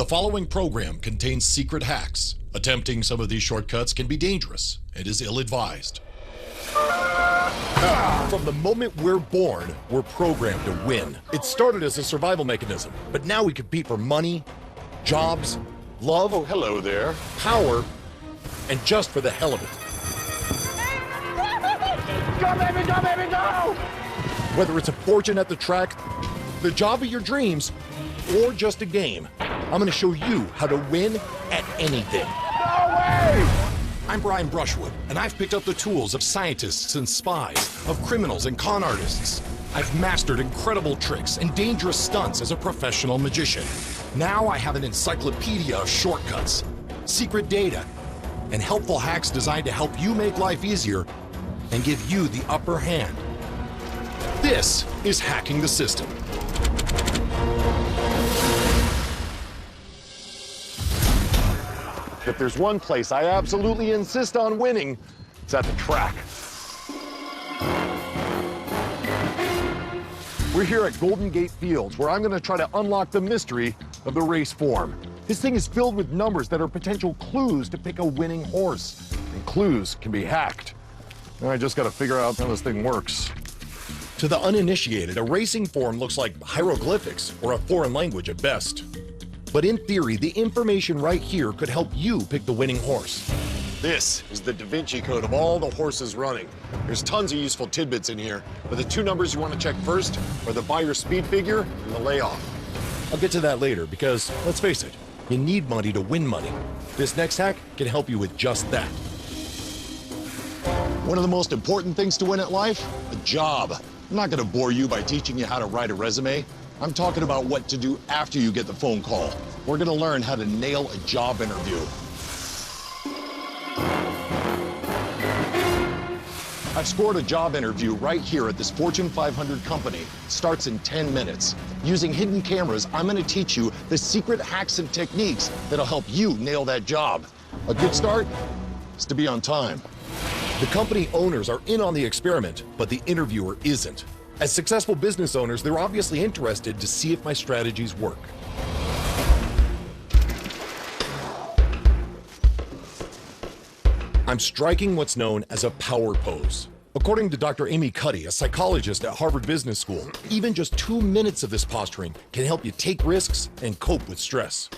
The following program contains secret hacks. Attempting some of these shortcuts can be dangerous and is ill-advised. From the moment we're born, we're programmed to win. It started as a survival mechanism, but now we compete for money, jobs, love, Oh, hello there. power, and just for the hell of it. Go, baby, go, baby, go! Whether it's a fortune at the track, the job of your dreams, or just a game, I'm going to show you how to win at anything. No way! I'm Brian Brushwood, and I've picked up the tools of scientists and spies, of criminals and con artists. I've mastered incredible tricks and dangerous stunts as a professional magician. Now I have an encyclopedia of shortcuts, secret data, and helpful hacks designed to help you make life easier and give you the upper hand. This is Hacking the System. If there's one place I absolutely insist on winning, it's at the track. We're here at Golden Gate Fields, where I'm going to try to unlock the mystery of the race form. This thing is filled with numbers that are potential clues to pick a winning horse. And clues can be hacked. Now I just got to figure out how this thing works. To the uninitiated, a racing form looks like hieroglyphics or a foreign language at best. But in theory, the information right here could help you pick the winning horse. This is the Da Vinci Code of all the horses running. There's tons of useful tidbits in here, but the two numbers you want to check first are the buyer speed figure and the layoff. I'll get to that later because, let's face it, you need money to win money. This next hack can help you with just that. One of the most important things to win at life, a job. I'm not going to bore you by teaching you how to write a resume. I'm talking about what to do after you get the phone call. We're going to learn how to nail a job interview. I've scored a job interview right here at this Fortune 500 company. It starts in 10 minutes. Using hidden cameras, I'm going to teach you the secret hacks and techniques that'll help you nail that job. A good start is to be on time. The company owners are in on the experiment, but the interviewer isn't. As successful business owners, they're obviously interested to see if my strategies work. I'm striking what's known as a power pose. According to Dr. Amy Cuddy, a psychologist at Harvard Business School, even just 2 minutes of this posturing can help you take risks and cope with stress.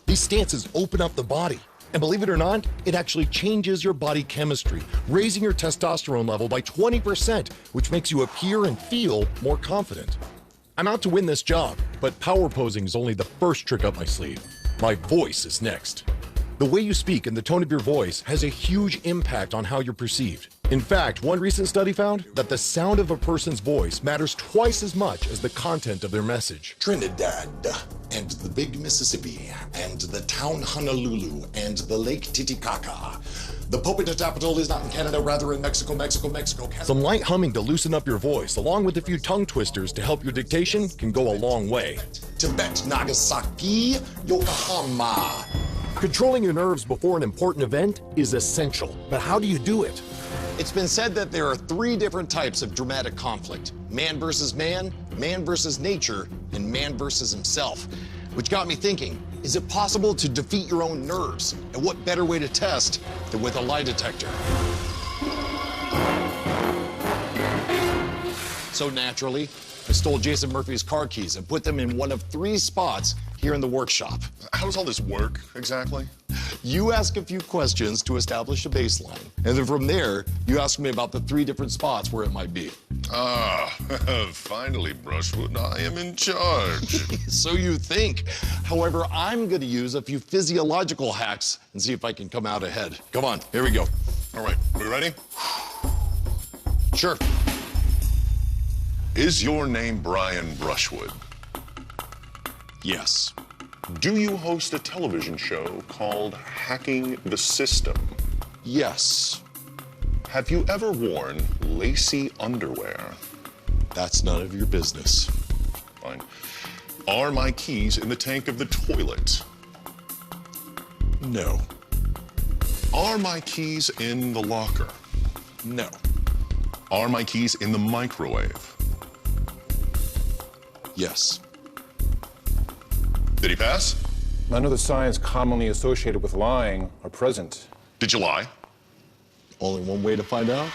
These stances open up the body. And believe it or not, it actually changes your body chemistry, raising your testosterone level by 20%, which makes you appear and feel more confident. I'm out to win this job, but power posing is only the first trick up my sleeve. My voice is next. The way you speak and the tone of your voice has a huge impact on how you're perceived. In fact, one recent study found that the sound of a person's voice matters twice as much as the content of their message. Trinidad, and the big Mississippi, and the town Honolulu, and the Lake Titicaca. The Popocatépetl is not in Canada, rather in Mexico, Mexico. Some light humming to loosen up your voice, along with a few tongue twisters to help your dictation, can go a long way. Tibet, Nagasaki, Yokohama. Controlling your nerves before an important event is essential, but how do you do it? It's been said that there are 3 different types of dramatic conflict. Man versus man versus nature, and man versus himself. Which got me thinking, is it possible to defeat your own nerves? And what better way to test than with a lie detector? So naturally, I stole Jason Murphy's car keys and put them in one of 3 spots here in the workshop. How does all this work, exactly? You ask a few questions to establish a baseline, and then from there, you ask me about the 3 different spots where it might be. Ah, finally, Brushwood, I am in charge. So you think. However, I'm going to use a few physiological hacks and see if I can come out ahead. Come on, here we go. All right, we ready? Sure. Is your name Brian Brushwood? Yes. Do you host a television show called Hacking the System? Yes. Have you ever worn lacy underwear? That's none of your business. Fine. Are my keys in the tank of the toilet? No. Are my keys in the locker? No. Are my keys in the microwave? Yes. Did he pass? None of the signs commonly associated with lying are present. Did you lie? Only one way to find out.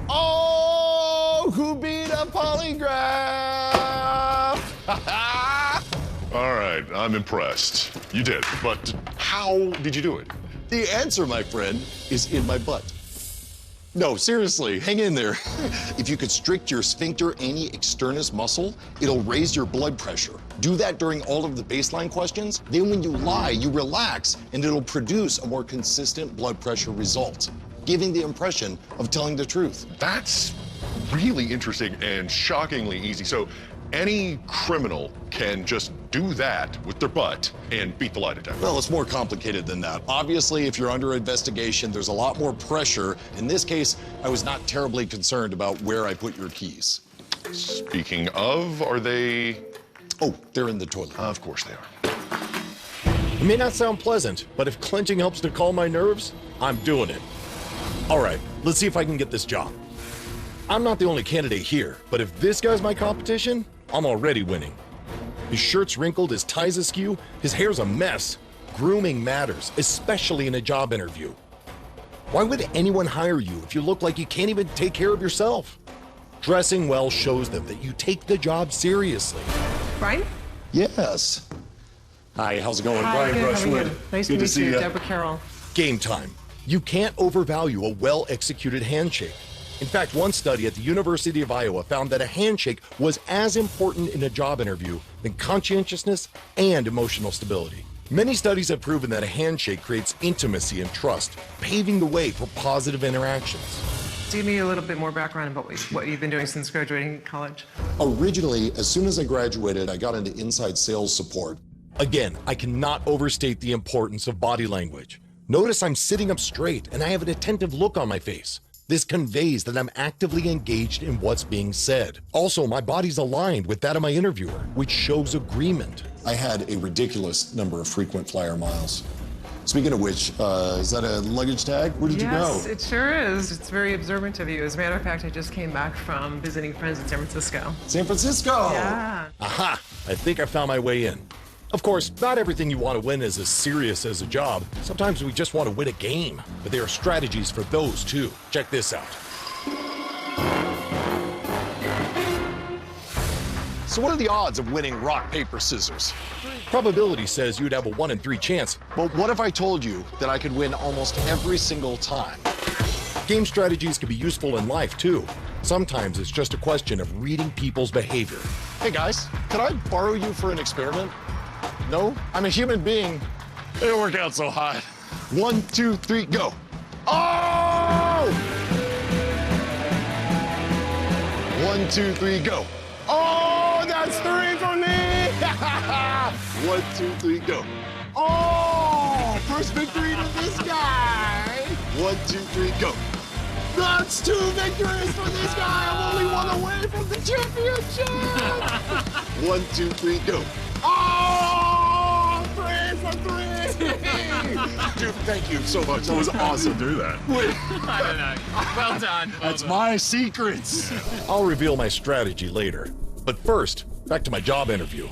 Oh, who beat a polygraph? All right, I'm impressed. You did, but how did you do it? The answer, my friend, is in my butt. No, seriously, hang in there. If you constrict your sphincter ani externus muscle, it'll raise your blood pressure. Do that during all of the baseline questions. Then when you lie, you relax, and it'll produce a more consistent blood pressure result, giving the impression of telling the truth. That's really interesting and shockingly easy. So any criminal can just do that with their butt and beat the lie detector. Well, it's more complicated than that. Obviously, if you're under investigation, there's a lot more pressure. In this case, I was not terribly concerned about where I put your keys. Speaking of, are they... Oh, they're in the toilet. Of course they are. It may not sound pleasant, but if clenching helps to calm my nerves, I'm doing it. All right, let's see if I can get this job. I'm not the only candidate here, but if this guy's my competition, I'm already winning. His shirt's wrinkled, his tie's askew, his hair's a mess. Grooming matters, especially in a job interview. Why would anyone hire you if you look like you can't even take care of yourself? Dressing well shows them that you take the job seriously. Brian? Yes. Hi, how's it going? Hi, Brian good. How are Brushwood. you? Nice Good to meet see you. ya. Deborah Carroll. Game time. You can't overvalue a well-executed handshake. In fact, one study at the University of Iowa found that a handshake was as important in a job interview than conscientiousness and emotional stability. Many studies have proven that a handshake creates intimacy and trust, paving the way for positive interactions. Give me a little bit more background about what you've been doing since graduating college. Originally, as soon as I graduated, I got into inside sales support. Again, I cannot overstate the importance of body language. Notice I'm sitting up straight and I have an attentive look on my face. This conveys that I'm actively engaged in what's being said. Also, my body's aligned with that of my interviewer, which shows agreement. I had a ridiculous number of frequent flyer miles. Speaking of which, is that a luggage tag? Where did you go? Yes, it sure is. It's very observant of you. As a matter of fact, I just came back from visiting friends in San Francisco. San Francisco! Yeah. Aha! I think I found my way in. Of course, not everything you want to win is as serious as a job. Sometimes we just want to win a game, but there are strategies for those too. Check this out. So what are the odds of winning rock, paper, scissors? Probability says you'd have a 1 in 3 chance. But what if I told you that I could win almost every single time? Game strategies can be useful in life too. Sometimes it's just a question of reading people's behavior. Hey guys, could I borrow you for an experiment? No? I'm a human being. It didn't work out so hot. 1, 2, 3, go. Oh! 1, 2, 3, go. Oh, that's 3 for me! 1, 2, 3, go. Oh, first victory to this guy. 1, 2, 3, go. That's 2 victories for this guy. I'm only 1 away from the championship. 1, 2, 3, go. Oh, 3 for 3. Dude, thank you so much. That was awesome. Do that. I don't know. Well done. That's my secrets. I'll reveal my strategy later. But first, back to my job interview.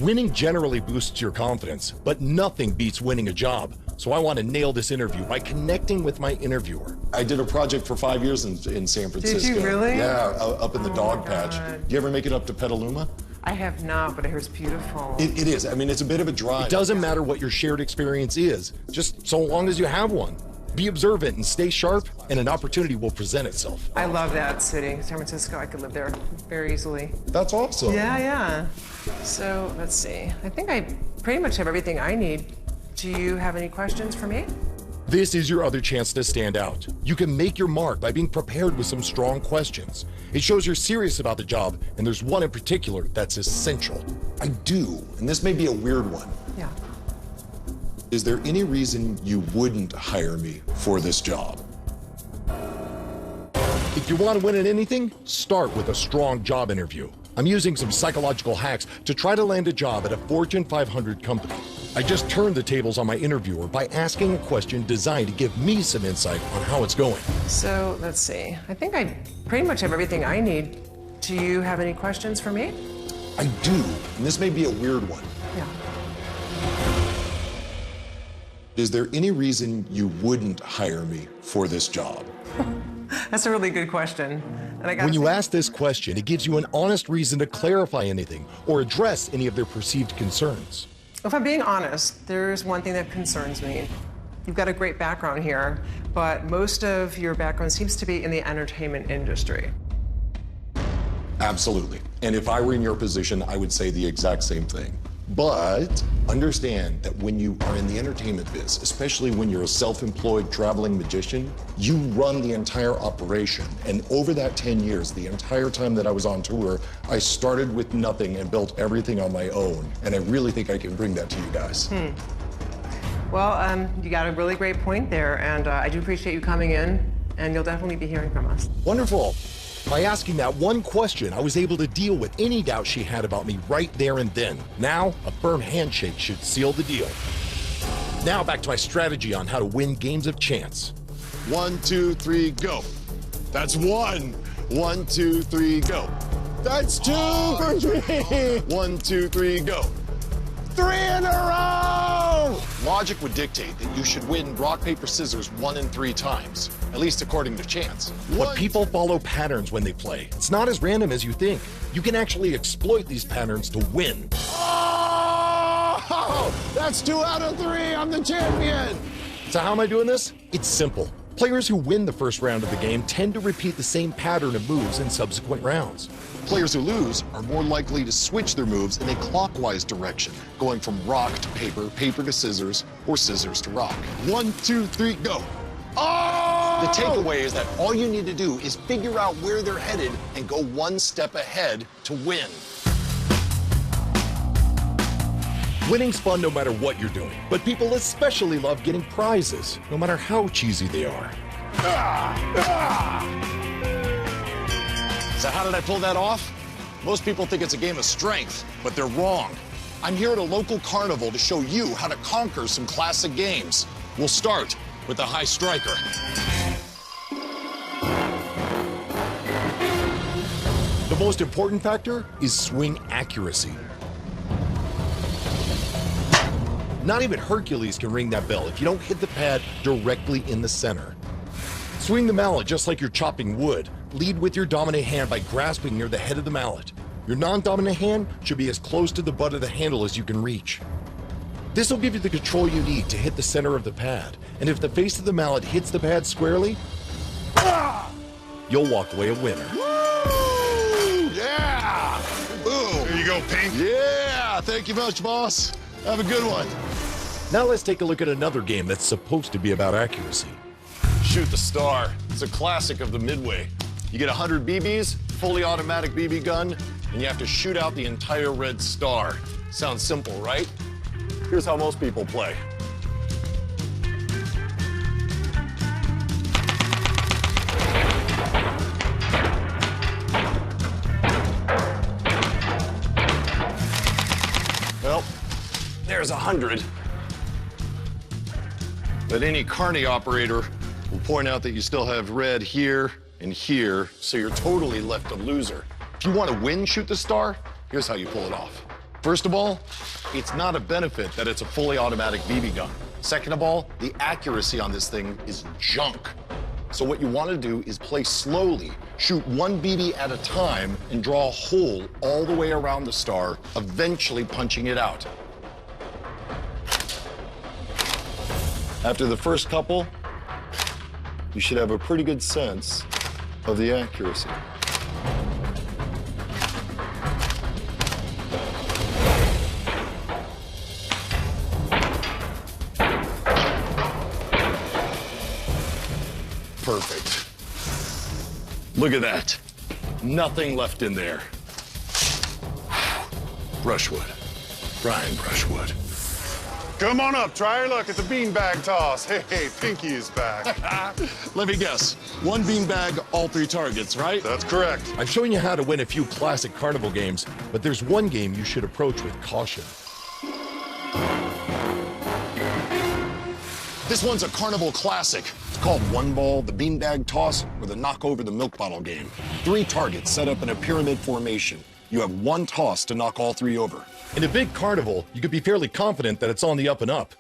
Winning generally boosts your confidence, but nothing beats winning a job. So I want to nail this interview by connecting with my interviewer. I did a project for 5 years in San Francisco. you really? Yeah, up in the dog my patch. God. Do you ever make it up to Petaluma? I have not, but I hear it's beautiful. It is. I mean, it's a bit of a drive. It doesn't matter what your shared experience is, just so long as you have one. Be observant and stay sharp, and an opportunity will present itself. I love that city, San Francisco. I could live there very easily. That's awesome. Yeah. So let's see. I think I pretty much have everything I need. Do you have any questions for me? This is your other chance to stand out. You can make your mark by being prepared with some strong questions. It shows you're serious about the job, and there's one in particular that's essential. I do, and this may be a weird one. Yeah. Is there any reason you wouldn't hire me for this job? If you want to win at anything, start with a strong job interview. I'm using some psychological hacks to try to land a job at a Fortune 500 company. I just turned the tables on my interviewer by asking a question designed to give me some insight on how it's going. So let's see. I think I pretty much have everything I need. Do you have any questions for me? I do, and this may be a weird one. Yeah. Is there any reason you wouldn't hire me for this job? That's a really good question. And I gotta When you say- ask this question, it gives you an honest reason to clarify anything or address any of their perceived concerns. If I'm being honest, there's one thing that concerns me. You've got a great background here, but most of your background seems to be in the entertainment industry. Absolutely. And if I were in your position, I would say the exact same thing. But understand that when you are in the entertainment biz, especially when you're a self-employed traveling magician, you run the entire operation. And over that 10 years, the entire time that I was on tour, I started with nothing and built everything on my own. And I really think I can bring that to you guys. Well, you got a really great point there, and I do appreciate you coming in, and you'll definitely be hearing from us. Wonderful. By asking that one question, I was able to deal with any doubt she had about me right there and then. Now, a firm handshake should seal the deal. Now back to my strategy on how to win games of chance. 1, 2, 3, go. That's 1. 1, 2, 3, go. That's 2 for 3. 1, 2, 3, go. 3 in a row! Logic would dictate that you should win rock, paper, scissors 1 in 3 times, at least according to chance. But people follow patterns when they play. It's not as random as you think. You can actually exploit these patterns to win. Oh! That's 2 out of 3. I'm the champion. So how am I doing this? It's simple. Players who win the first round of the game tend to repeat the same pattern of moves in subsequent rounds. Players who lose are more likely to switch their moves in a clockwise direction, going from rock to paper, paper to scissors, or scissors to rock. 1, 2, 3, go. Oh! The takeaway is that all you need to do is figure out where they're headed and go 1 step ahead to win. Winning's fun no matter what you're doing, but people especially love getting prizes, no matter how cheesy they are. So how did I pull that off? Most people think it's a game of strength, but they're wrong. I'm here at a local carnival to show you how to conquer some classic games. We'll start with the high striker. The most important factor is swing accuracy. Not even Hercules can ring that bell if you don't hit the pad directly in the center. Swing the mallet just like you're chopping wood. Lead with your dominant hand by grasping near the head of the mallet. Your non-dominant hand should be as close to the butt of the handle as you can reach. This will give you the control you need to hit the center of the pad. And if the face of the mallet hits the pad squarely, you'll walk away a winner. Woo! Yeah! Boom! There you go, Pink. Yeah! Thank you much, boss. Have a good one. Now let's take a look at another game that's supposed to be about accuracy. Shoot the star. It's a classic of the Midway. You get 100 BBs, fully automatic BB gun, and you have to shoot out the entire red star. Sounds simple, right? Here's how most people play. Well, there's 100. But any carny operator will point out that you still have red here and here, so you're totally left a loser. If you want to win Shoot the Star, here's how you pull it off. First of all, it's not a benefit that it's a fully automatic BB gun. Second of all, the accuracy on this thing is junk. So what you want to do is play slowly, shoot 1 BB at a time, and draw a hole all the way around the star, eventually punching it out. After the first couple, you should have a pretty good sense of the accuracy. Perfect. Look at that. Nothing left in there. Brushwood. Brian Brushwood. Come on up, try your luck at the beanbag toss. Hey, Pinky is back. Let me guess. 1 beanbag, all 3 targets, right? That's correct. I've shown you how to win a few classic carnival games, but there's one game you should approach with caution. This one's a carnival classic. It's called one ball, the beanbag toss, or the knock over the milk bottle game. 3 targets set up in a pyramid formation. You have 1 toss to knock all 3 over. In a big carnival, you could be fairly confident that it's on the up and up.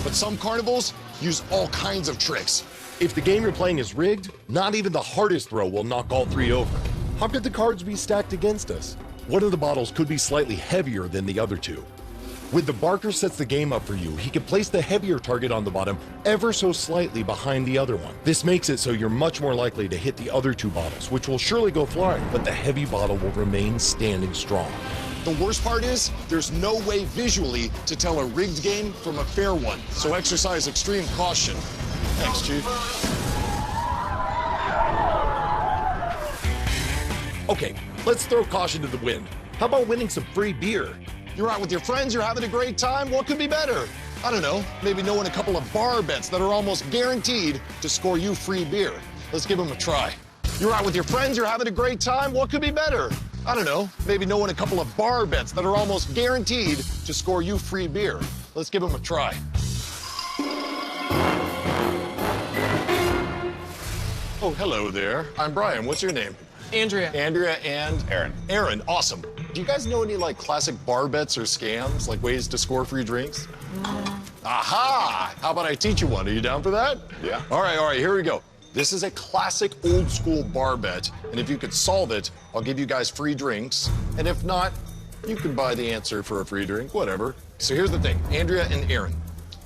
But some carnivals use all kinds of tricks. If the game you're playing is rigged, not even the hardest throw will knock all 3 over. How could the cards be stacked against us? One of the bottles could be slightly heavier than the other 2. When the barker sets the game up for you, he can place the heavier target on the bottom ever so slightly behind the other one. This makes it so you're much more likely to hit the other 2 bottles, which will surely go flying, but the heavy bottle will remain standing strong. The worst part is, there's no way visually to tell a rigged game from a fair one, so exercise extreme caution. Thanks, Chief. Okay, let's throw caution to the wind. How about winning some free beer? You're out with your friends, you're having a great time, what could be better? I don't know, maybe knowing a couple of bar bets that are almost guaranteed to score you free beer. Let's give them a try. You're out with your friends, you're having a great time, what could be better? I don't know, maybe knowing a couple of bar bets that are almost guaranteed to score you free beer. Let's give them a try. Oh, hello there. I'm Brian. What's your name? Andrea. Andrea and Aaron. Aaron, awesome. Do you guys know any like classic bar bets or scams, like ways to score free drinks? Aha! How about I teach you one? Are you down for that? Yeah. All right, here we go. This is a classic old school bar bet, and if you could solve it, I'll give you guys free drinks. And if not, you can buy the answer for a free drink, whatever. So here's the thing, Andrea and Aaron.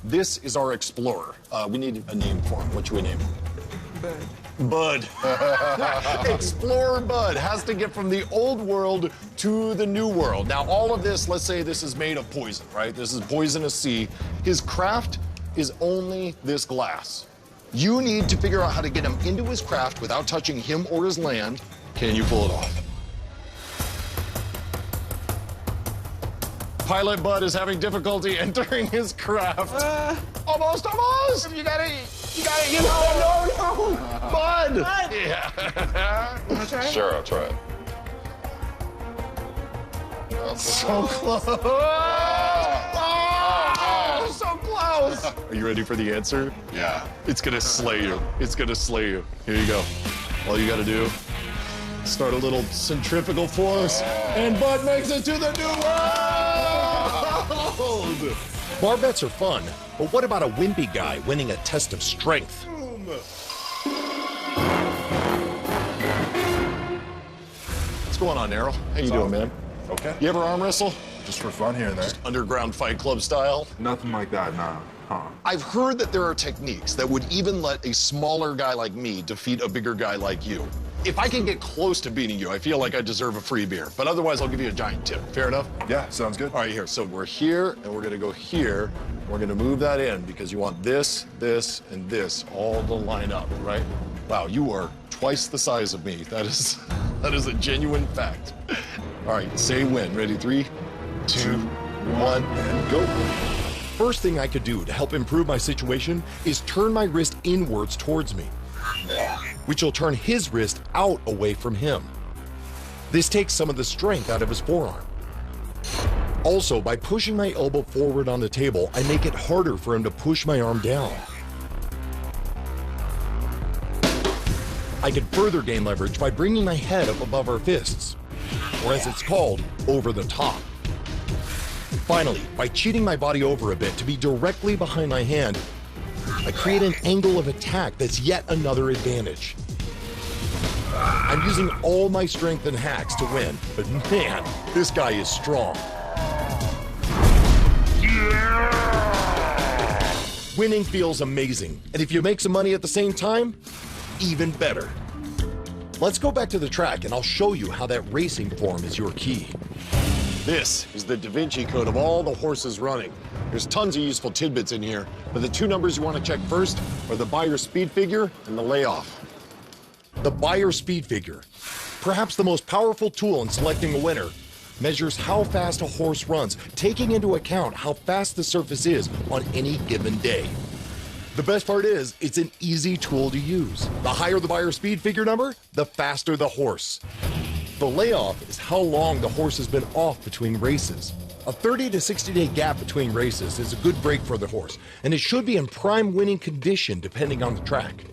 This is our explorer. We need a name for him. What should we name him? Bud. Explorer Bud has to get from the old world to the new world. Now, all of this, let's say this is made of poison, right? This is poisonous sea. His craft is only this glass. You need to figure out how to get him into his craft without touching him or his land. Can you pull it off? Pilot Bud is having difficulty entering his craft. Almost. You got it. No. Bud. Yeah. Wanna try? Sure, I'll try it. So close. Oh, so close. Are you ready for the answer? Yeah. It's gonna slay you. It's gonna slay you. Here you go. All you gotta do, start a little centrifugal force, and Bud makes it to the new world! Bar bets are fun, but what about a wimpy guy winning a test of strength? What's going on, Errol? How you doing, man? Okay. You ever arm wrestle? Just for fun here and there. Underground Fight Club style? Nothing like that, nah. Huh. I've heard that there are techniques that would even let a smaller guy like me defeat a bigger guy like you. If I can get close to beating you, I feel like I deserve a free beer. But otherwise, I'll give you a giant tip. Fair enough? Yeah, sounds good. All right, here. So we're here, and we're gonna go here. We're gonna move that in because you want this, this, and this all to line up, right? Wow, you are twice the size of me. That is a genuine fact. All right, say when. Ready? 3, 2, 1, and go. First thing I could do to help improve my situation is turn my wrist inwards towards me, which will turn his wrist out away from him. This takes some of the strength out of his forearm. Also, by pushing my elbow forward on the table, I make it harder for him to push my arm down. I can further gain leverage by bringing my head up above our fists, or as it's called, over the top. Finally, by cheating my body over a bit to be directly behind my hand, I create an angle of attack that's yet another advantage. I'm using all my strength and hacks to win, but man, this guy is strong. Winning feels amazing, and if you make some money at the same time, even better. Let's go back to the track and I'll show you how that racing form is your key. This is the Da Vinci Code of all the horses running. There's tons of useful tidbits in here, but the 2 numbers you want to check first are the buyer speed figure and the layoff. The buyer speed figure, perhaps the most powerful tool in selecting a winner, measures how fast a horse runs, taking into account how fast the surface is on any given day. The best part is, it's an easy tool to use. The higher the buyer speed figure number, the faster the horse. The layoff is how long the horse has been off between races. A 30 to 60 day gap between races is a good break for the horse, and it should be in prime winning condition depending on the track.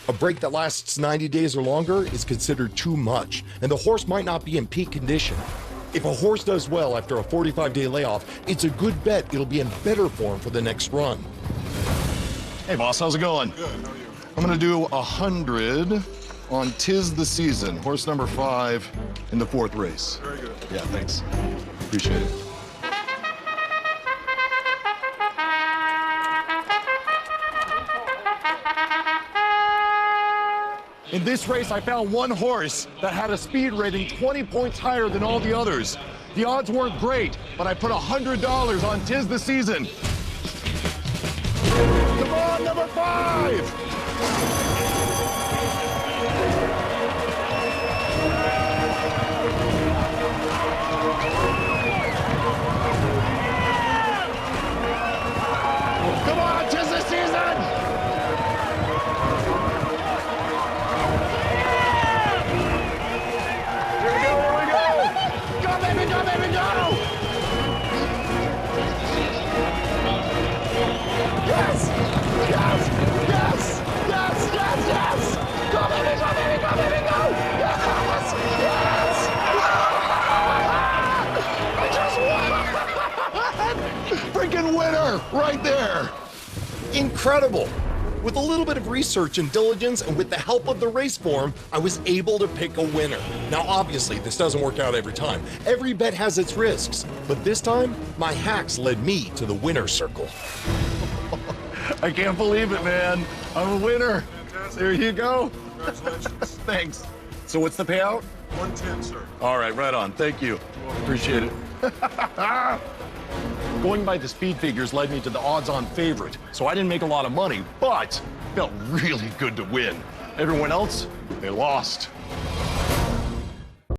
A break that lasts 90 days or longer is considered too much, and the horse might not be in peak condition. If a horse does well after a 45-day layoff, it's a good bet it'll be in better form for the next run. Hey, boss, how's it going? Good, how are you? I'm gonna do 100 on 'Tis the Season, horse number 5 in the 4th race. Very good. Yeah, thanks. Appreciate it. In this race, I found one horse that had a speed rating 20 points higher than all the others. The odds weren't great, but I put $100 on 'Tis the Season. Come on, number 5! Come on, 'Tis the Season! Here we go! Go, baby, go, baby, go! Yes! Yes! Yes! Yes! Yes! Yes! Go, baby, go, baby, go, baby, go! Yes! Yes! I just won! Freaking winner! Right there! Incredible! With a little bit of research and diligence and with the help of the race form, I was able to pick a winner. Now, obviously, this doesn't work out every time. Every bet has its risks. But this time, my hacks led me to the winner's circle. I can't believe it, man. I'm a winner. Fantastic. There you go. Congratulations. Thanks. So what's the payout? 110, sir. All right, right on. Thank you. Appreciate it. Going by the speed figures led me to the odds-on favorite, so I didn't make a lot of money, but felt really good to win. Everyone else, they lost.